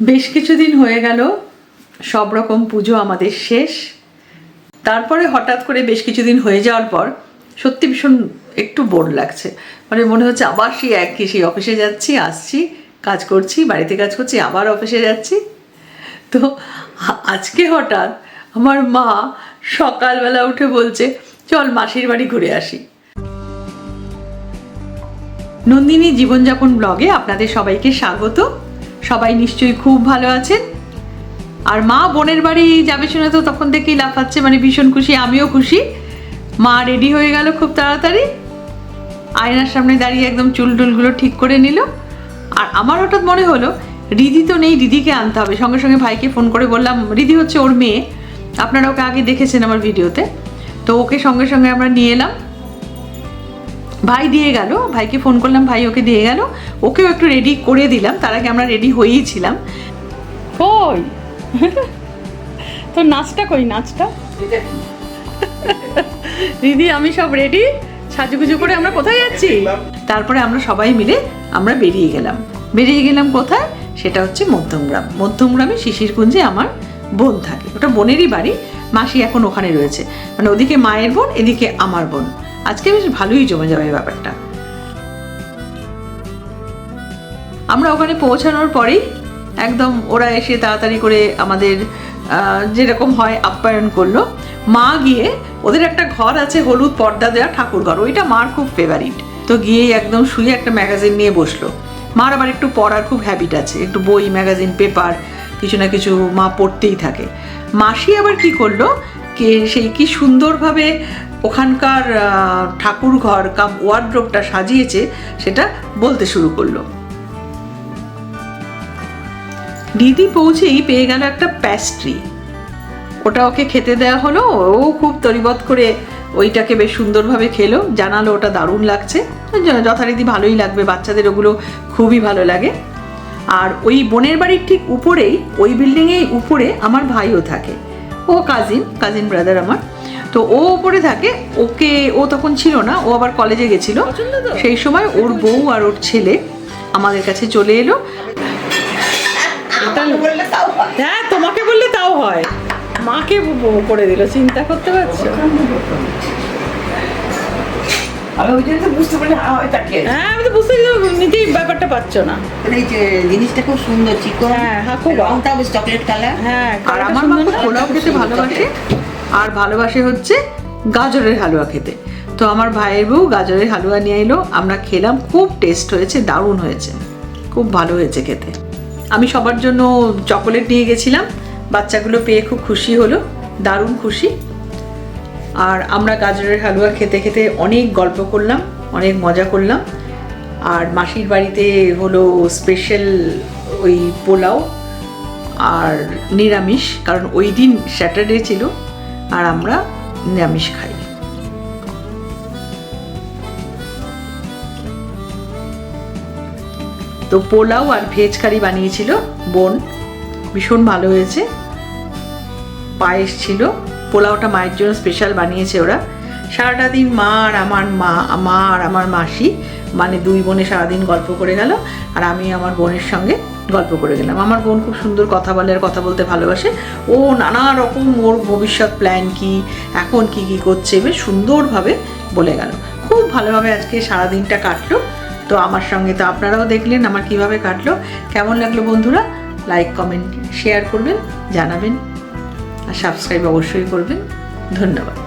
বেশ কিছুদিন হয়ে গেল সব রকম পুজো আমাদের শেষ। তারপরে হঠাৎ করে বেশ কিছুদিন হয়ে যাওয়ার পর সত্যি ভীষণ একটু বোর লাগছে। মানে মনে হচ্ছে আবার সেই অফিসে যাচ্ছি, আসছি, কাজ করছি, বাড়িতে কাজ করছি, আবার অফিসে যাচ্ছি। তো আজকে হঠাৎ আমার মা সকালবেলা উঠে বলছে, চল মাসির বাড়ি ঘুরে আসি। নন্দিনী জীবনযাপন ব্লগে আপনাদের সবাইকে স্বাগত। সবাই নিশ্চয়ই খুব ভালো আছেন। আর মা বোনের বাড়ি যাবে শুনে তো তখন থেকেই লাফাচ্ছে, মানে ভীষণ খুশি, আমিও খুশি। মা রেডি হয়ে গেল খুব তাড়াতাড়ি, আয়নার সামনে দাঁড়িয়ে একদম চুল টুলগুলো ঠিক করে নিল। আর আমার হঠাৎ মনে হলো রিদি তো নেই, রিদিকে আনতে হবে। সঙ্গে সঙ্গে ভাইকে ফোন করে বললাম, রিদি হচ্ছে ওর মেয়ে, আপনারা ওকে আগে দেখেছেন আমার ভিডিওতে, তো ওকে সঙ্গে সঙ্গে আমরা নিয়ে এলাম। ভাই দিয়ে গেল, ভাইকে ফোন করলাম, ভাই ওকে দিয়ে গেল, ওকেও একটু রেডি করে দিলাম। তার আগে আমরা রেডি হয়েই ছিলাম। কই তোর নাচটা, কই নাচটা? দিদি আমি সব রেডি, সাজুগুজু করে আমরা কোথায় যাচ্ছি। তারপরে আমরা সবাই মিলে আমরা বেরিয়ে গেলাম কোথায়, সেটা হচ্ছে মধ্যমগ্রাম। মধ্যমগ্রামে শিশিরকুঞ্জে আমার বোন থাকে, ওটা বোনেরই বাড়ি। মাসি এখন ওখানে রয়েছে, মানে ওদিকে মায়ের বোন, এদিকে আমার বোন। আজকে বেশ ভালোই জমে যাবে ব্যাপারটা। আমরা ওখানে পৌঁছানোর পরেই একদম ওরা এসে তাড়াতাড়ি করে আমাদের যেরকম হয় আপ্যায়ন করলো। মা গিয়ে, ওদের একটা ঘর আছে হলুদ পর্দা দেওয়া ঠাকুর ঘর, ওইটা মার খুব ফেভারিট। তো গিয়ে একদম শুয়ে একটা ম্যাগাজিন নিয়ে বসলো। মার আবার একটু পড়ার খুব হ্যাবিট আছে, একটু বই, ম্যাগাজিন, পেপার কিছু না কিছু মা পড়তেই থাকে। মাসি আবার কি করলো, সেই কি সুন্দরভাবে ওখানকার ঠাকুর ঘর কাম ওয়ার্ড্রোবটা সাজিয়েছে সেটা বলতে শুরু করলো। দিদি পৌঁছেই পেয়ে গেল একটা প্যাস্ট্রি, ওটা ওকে খেতে দেওয়া হলো। ও খুব তরিবত করে ওইটাকে বেশ সুন্দরভাবে খেলো, জানালো ওটা দারুণ লাগছে। যথারীতি ভালোই লাগবে, বাচ্চাদের ওগুলো খুবই ভালো লাগে। আর ওই বোনের বাড়ির ঠিক উপরেই, ওই বিল্ডিংয়েই উপরে আমার ভাইও থাকে, ও কাজিন ব্রাদার আমার। তো ও ওপরে থাকে, ও তখন ছিল না, ও আবার কলেজে গেছিল। সেই সময় ওর বউ আর ওর ছেলে আমাদের কাছে চলে এলো। হ্যাঁ, তোমাকে বললে তাও হয়, মাকে করে দিল, চিন্তা করতে পারছো? আমি ওই জন্য তো বুঝতে পারি। হ্যাঁ, আমি তো বুঝতে নিজেই ব্যাপারটা পাচ্ছ না। এই যে জিনিসটা খুব সুন্দর, চিকন। হ্যাঁ, খুব রংটা বেশ চকলেট কালার। হ্যাঁ, আর আমার মা খুব পোলাও খেতে ভালোবাসে, আর ভালোবাসে হচ্ছে গাজরের হালুয়া খেতে। তো আমার ভাইয়ের বউ গাজরের হালুয়া নিয়ে এলো, আমরা খেলাম, খুব টেস্ট হয়েছে, দারুণ হয়েছে, খুব ভালো হয়েছে খেতে। আমি সবার জন্য চকোলেট নিয়ে গেছিলাম, বাচ্চাগুলো পেয়ে খুব খুশি হলো, দারুণ খুশি। আর আমরা গাজরের হালুয়া খেতে খেতে অনেক গল্প করলাম, অনেক মজা করলাম। আর মাসির বাড়িতে হলো স্পেশাল ওই পোলাও আর নিরামিষ, কারণ ওই দিন স্যাটারডে ছিল আর আমরা নিরামিষ খাই। তো পোলাও আর ভেজ কারি বানিয়েছিল বোন, ভীষণ ভালো হয়েছে। পায়েস ছিল, পোলাওটা মায়ের জন্য স্পেশাল বানিয়েছে ওরা। সারাটা দিন মা আর আমার মাসি, মানে দুই বোনে সারাদিন গল্প করে গেল, আর আমি আমার বোনের সঙ্গে গল্প করে গেলাম। আমার বোন খুব সুন্দর কথা বলে আর কথা বলতে ভালোবাসে। ও নানা রকম ওর ভবিষ্যৎ প্ল্যান কি, এখন কি কি করছে, বেশ সুন্দরভাবে বলে গেল। খুব ভালোভাবে আজকে সারাদিনটা কাটলো। তো আমার সঙ্গে তো আপনারাও দেখলেন আমার কিভাবে কাটলো। কেমন লাগলো বন্ধুরা? লাইক, কমেন্ট, শেয়ার করবেন, জানাবেন, আর সাবস্ক্রাইব অবশ্যই করবেন। ধন্যবাদ।